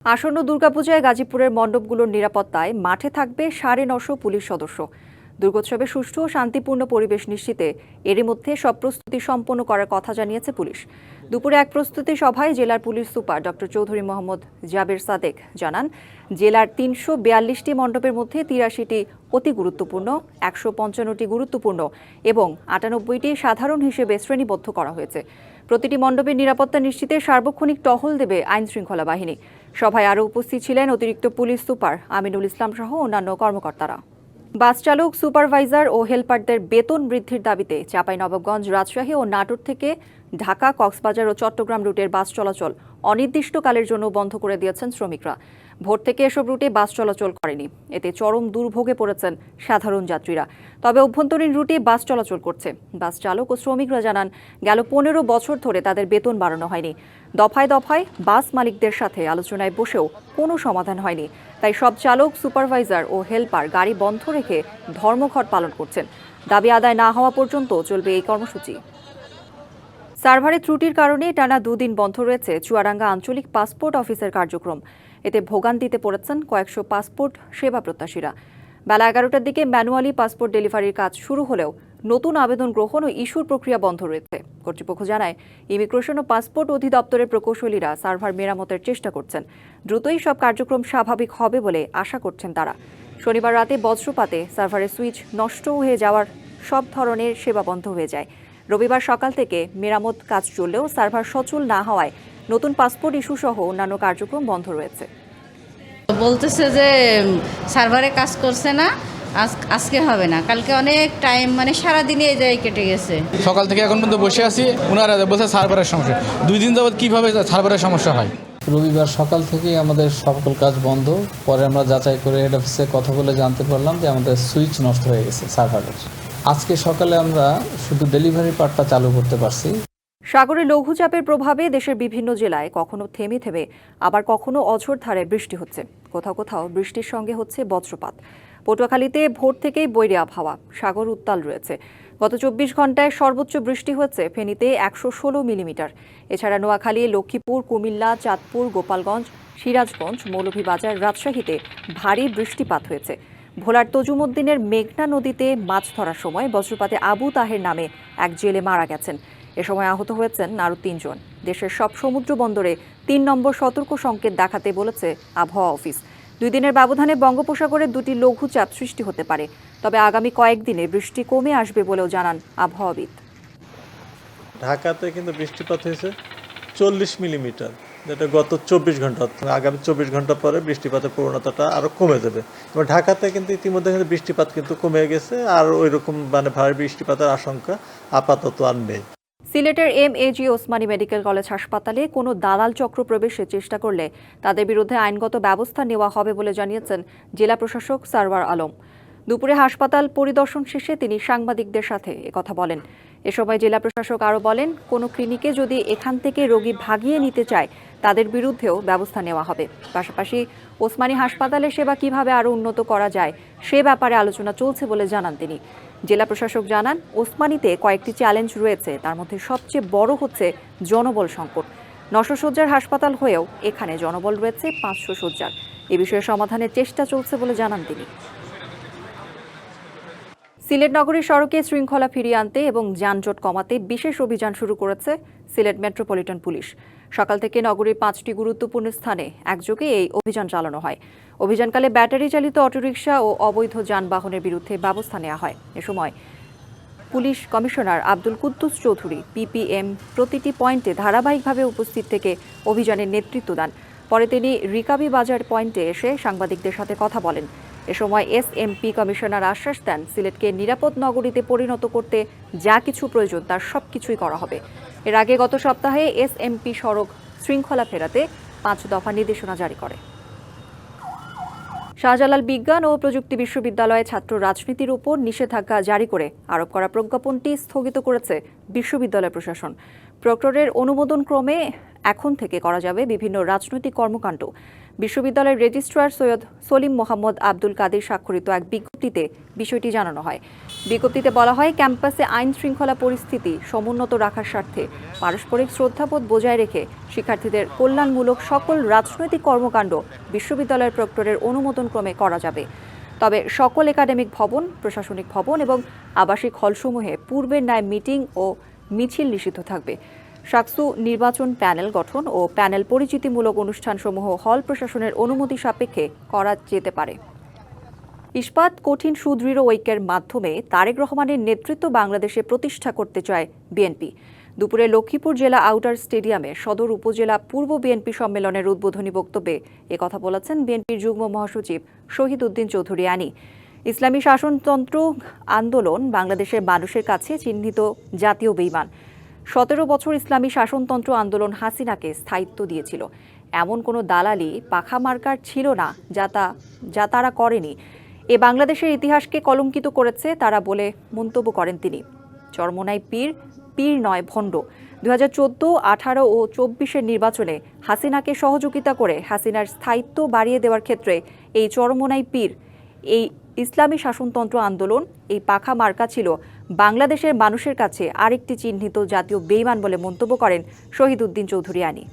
আসন্ন দুর্গাপূজায় গাজীপুরের মণ্ডপগুলোর নিরাপত্তায় মাঠে থাকবে ৯৫০ পুলিশ সদস্য। দুর্গোৎসবে সুষ্ঠু ও শান্তিপূর্ণ পরিবেশ নিশ্চিতে এরই মধ্যে সব প্রস্তুতি সম্পন্ন করার কথা জানিয়েছে পুলিশ। দুপুরে এক প্রস্তুতি সভায় জেলার police super doctor Chowdhury Mohammad Jaber Sadek জানান, জেলার ৩৪২টি মণ্ডপের মধ্যে ৮৩টি অতি গুরুত্বপূর্ণ, ১৫৫টি গুরুত্বপূর্ণ এবং ৯৮টি সাধারণ হিসেবে শ্রেণীবদ্ধ করা হয়েছে। প্রতিটি মণ্ডপের নিরাপত্তা নিশ্চিতে সার্বক্ষণিক টহল দেবে আইনশৃঙ্খলা বাহিনী। সভায় আরও উপস্থিত ছিলেন অতিরিক্ত পুলিশ সুপার আমিনুল ইসলাম সহ অন্যান্য কর্মকর্তারা। বাস চালক, সুপারভাইজার ও হেলপারদের বেতন বৃদ্ধির দাবিতে চাঁপাইনবাবগঞ্জ, রাজশাহী ও নাটোর থেকে ঢাকা, কক্সবাজার ও চট্টগ্রাম রুটের বাস চলাচল অনির্দিষ্টকালের জন্য বন্ধ করে দিয়েছেন শ্রমিকরা। ভোর থেকে এসব রুটে বাস চলাচল করেনি। এতে চরম দুর্ভোগে পড়েছেন সাধারণ যাত্রীরা। তবে অভ্যন্তরীণ রুটে বাস চলাচল করছে। বাস চালক ও শ্রমিকরা জানান, গেল ১৫ বছর ধরে তাদের বেতন বাড়ানো হয়নি। দফায় দফায় বাস মালিকদের সাথে আলোচনায় বসেও কোনো সমাধান হয়নি। তাই সব চালক, সুপারভাইজার ও হেলপার গাড়ি বন্ধ রেখে ধর্মঘট পালন করছেন। দাবি আদায় না হওয়া পর্যন্ত চলবে এই কর্মসূচি। সার্ভারে ত্রুটির কারণে টানা দুদিন বন্ধ রয়েছে চুয়াডাঙ্গা আঞ্চলিক পাসপোর্ট অফিসের কার্যক্রম। এতে ভোগান্তিতে পড়েছেন কয়েকশো পাসপোর্ট সেবা প্রত্যাশীরা। বেলা ১১টার দিকে ম্যানুয়ালি পাসপোর্ট ডেলিভারির কাজ শুরু হলেও নতুন আবেদন গ্রহণ ও ইস্যুর প্রক্রিয়া বন্ধ রয়েছে। কর্তৃপক্ষ জানায়, ইমিগ্রেশন ও পাসপোর্ট অধিদপ্তরের প্রকৌশলীরা সার্ভার মেরামতের চেষ্টা করছেন। দ্রুতই সব কার্যক্রম স্বাভাবিক হবে বলে আশা করছেন তারা। শনিবার রাতে বজ্রপাতে সার্ভারের সুইচ নষ্ট হয়ে যাওয়ার সব ধরনের সেবা বন্ধ হয়ে যায়। রবিবার সকাল থেকে মেরামত কাজ চললেও সার্ভার সচল না হওয়ায় নতুন পাসপোর্ট ইস্যু সহ অন্যান্য কার্যক্রম বন্ধ রয়েছে। বলতেছে যে সার্ভারে কাজ করছে না, আজকে হবে না, কালকে অনেক টাইম, মানে সারাদিনই এই জায়গায় কেটে গেছে। সকাল থেকে এখন পর্যন্ত বসে আছি, ওনারা বলছে সার্ভারের সমস্যা। 2 দিন যাবত কীভাবে সার্ভারের সমস্যা হয়। রবিবার সকাল থেকেই আমাদের সকল কাজ বন্ধ। পরে আমরা যাচাই করে হেড অফিসে কথা বলে জানতে পারলাম যে আমাদের সুইচ নষ্ট হয়ে গেছে সার্ভারের। আজকে সকালে আমরা শুধু ডেলিভারি পার্টটা চালু করতে পারছি। সাগরে লঘুচাপের প্রভাবে দেশের বিভিন্ন জেলায় কখনো থেমে থেমে আবার কখনো অঝোর ধারায় বৃষ্টি হচ্ছে। কোথাও কোথাও বৃষ্টির সঙ্গে হচ্ছে বজ্রপাত। পটুয়াখালীতে ভোর থেকেই বৈরী আবহাওয়া, সাগর উত্তাল রয়েছে। গত ২৪ ঘন্টায় সর্বোচ্চ বৃষ্টি হয়েছে ফেনীতে ১১৬ মিলিমিটার। এছাড়া নোয়াখালী, লক্ষ্মীপুর, কুমিল্লা, চাঁদপুর, গোপালগঞ্জ, সিরাজগঞ্জ, মৌলভীবাজার, রাজশাহীতে ভারী বৃষ্টিপাত হয়েছে। ভোলার তজুমুদ্দিনের মেঘনা নদীতে মাছ ধরার সময় বজ্রপাতে আবু তাহের নামে এক জেলে মারা গেছেন। এ সময় আহত হয়েছেন আরও ৩ জন। দেশের সব সমুদ্র বন্দরে ৩ নম্বর সতর্ক সংকেত দেখাতে বলেছে আবহাওয়া অফিস। 2 দিনের ব্যবধানে বঙ্গোপসাগরে 2টি লঘুচাপ সৃষ্টি হতে পারে। তবে আগামী কয়েকদিনে বৃষ্টি কমে আসবে বলেও জানান আবহাওয়াবিদ। ঢাকাতে কিন্তু বৃষ্টিপাত হয়েছে 40 মিলিমিটার, যেটা গত 24 ঘন্টা। আগামী 24 ঘন্টা পরে বৃষ্টিপাতের প্রবণতাটা আরও কমে যাবে। এবং ঢাকাতে কিন্তু ইতিমধ্যে বৃষ্টিপাত কিন্তু কমে গেছে, আর ওই রকম ভারী বৃষ্টিপাতের আশঙ্কা আপাতত আর নেই। সিলেটের এমএজি ওসমানী মেডিকেল কলেজ হাসপাতালে কোনো দালাল চক্র প্রবেশের চেষ্টা করলে তাদের বিরুদ্ধে আইনগত ব্যবস্থা নেওয়া হবে বলে জানিয়েছেন জেলা প্রশাসক সারওয়ার আলম। দুপুরে হাসপাতাল পরিদর্শন শেষে তিনি সাংবাদিকদের সাথে একথা বলেন। এ সময় জেলা প্রশাসক আরও বলেন, কোনো ক্লিনিকে যদি এখান থেকে রোগী ভাগিয়ে নিতে চায় তাদের বিরুদ্ধেও ব্যবস্থা নেওয়া হবে। পাশাপাশি ওসমানী হাসপাতালের সেবা কিভাবে আরও উন্নত করা যায় সে ব্যাপারে আলোচনা চলছে বলে জানান তিনি। জেলা প্রশাসক জানান, ওসমানীতে কয়েকটি চ্যালেঞ্জ রয়েছে, তার মধ্যে সবচেয়ে বড় হচ্ছে জনবল সংকট। ৯০০ শয্যার হাসপাতাল হয়েও এখানে জনবল রয়েছে ৫০০ শয্যার। এ বিষয়ে সমাধানের চেষ্টা চলছে বলে জানান তিনি। সিলেট নগরীর সড়কে শৃঙ্খলা ফিরিয়ে আনতে এবং যানজট কমাতে বিশেষ অভিযান শুরু করেছে সিলেট মেট্রোপলিটন পুলিশ। সকাল থেকে নগরীর 5টি গুরুত্বপূর্ণ স্থানে একযোগে এই অভিযান চালানো হয়। অভিযানকালে ব্যাটারি চালিত অটোরিকশা ও অবৈধ যানবাহনের বিরুদ্ধে ব্যবস্থা নেওয়া হয়। এ সময় police commissioner Abdul Quddus Chowdhury PPM প্রতিটি পয়েন্টে ধারাবাহিকভাবে উপস্থিত থেকে অভিযানের নেতৃত্ব দেন। পরে তিনি রিকাবি বাজার পয়েন্টে এসে সাংবাদিকদের সাথে কথা বলেন। এ সময় এসএমপি কমিশনার আশ্বাস দেন, সিলেটকে নিরাপদ নগরীতে পরিণত করতে যা কিছু প্রয়োজন তার সবকিছুই করা হবে। এর আগে গত সপ্তাহে এসএমপি সড়ক শৃঙ্খলা ফেরাতে 5 দফা নির্দেশনা জারি করে। শাহজালাল বিজ্ঞান ও প্রযুক্তি বিশ্ববিদ্যালয়ে ছাত্র রাজনীতির উপর নিষেধাজ্ঞা জারি করে আরোপ করা প্রজ্ঞাপনটি স্থগিত করেছে বিশ্ববিদ্যালয় প্রশাসন। প্রক্টরের অনুমোদন ক্রমে এখন থেকে করা যাবে বিভিন্ন রাজনৈতিক কর্মকাণ্ড। বিশ্ববিদ্যালয়ের রেজিস্ট্রার সৈয়দ সলিম মোহাম্মদ আব্দুল কাদের স্বাক্ষরিত এক বিজ্ঞপ্তিতে বিষয়টি জানানো হয়। বিজ্ঞপ্তিতে বলা হয়, ক্যাম্পাসে আইন শৃঙ্খলা পরিস্থিতি সমুন্নত রাখার স্বার্থে পারস্পরিক শ্রদ্ধাবোধ বজায় রেখে শিক্ষার্থীদের কল্যাণমূলক সকল রাজনৈতিক কর্মকাণ্ড বিশ্ববিদ্যালয়ের প্রক্টরের অনুমোদন ক্রমে করা যাবে। তবে সকল একাডেমিক ভবন, প্রশাসনিক ভবন এবং আবাসিক হলসমূহে পূর্বের ন্যায় মিটিং ও মিছিল নিষিদ্ধ থাকবে। সাকসু নির্বাচন প্যানেল গঠন ও প্যানেল পরিচিতিমূলক অনুষ্ঠানসমূহ হল প্রশাসনের অনুমতি সাপেক্ষে করা যেতে পারে। ইস্পাত কঠিন সুদৃঢ় ঐক্যের মাধ্যমে তারেক রহমানের নেতৃত্ব বাংলাদেশে প্রতিষ্ঠা করতে চায় বিএনপি। দুপুরে লক্ষ্মীপুর জেলা আউটার স্টেডিয়ামে সদর উপজেলা পূর্ব বিএনপি সম্মেলনের উদ্বোধনী বক্তব্যে একথা বলেছেন বিএনপির যুগ্ম মহাসচিব শহীদ উদ্দিন চৌধুরী আনি। ইসলামী শাসনতন্ত্র আন্দোলন বাংলাদেশের মানুষের কাছে চিহ্নিত জাতীয় বেইমান। 17 বছর ইসলামী শাসনতন্ত্র আন্দোলন হাসিনাকে স্থায়িত্ব দিয়েছিল। এমন কোনো দালালি পাখা মার্কার ছিল না যা তারা করেনি। এ বাংলাদেশের ইতিহাসকে কলঙ্কিত করেছে তারা বলে মন্তব্য করেন তিনি। চরমোনাই পীর, পীর নয় ভণ্ড। 2014, 18 ও 24-এর নির্বাচনে হাসিনাকে সহযোগিতা করে হাসিনার স্থায়িত্ব বাড়িয়ে দেওয়ার ক্ষেত্রে এই চরমোনাই পীর, এই ইসলামী শাসনতন্ত্র আন্দোলন, এই পাখা মার্কা ছিল বাংলাদেশের মানুষের কাছে আরেকটি চিহ্নিত জাতীয় বেইমান বলে মন্তব্য করেন শহীদ উদ্দিন চৌধুরী আনি।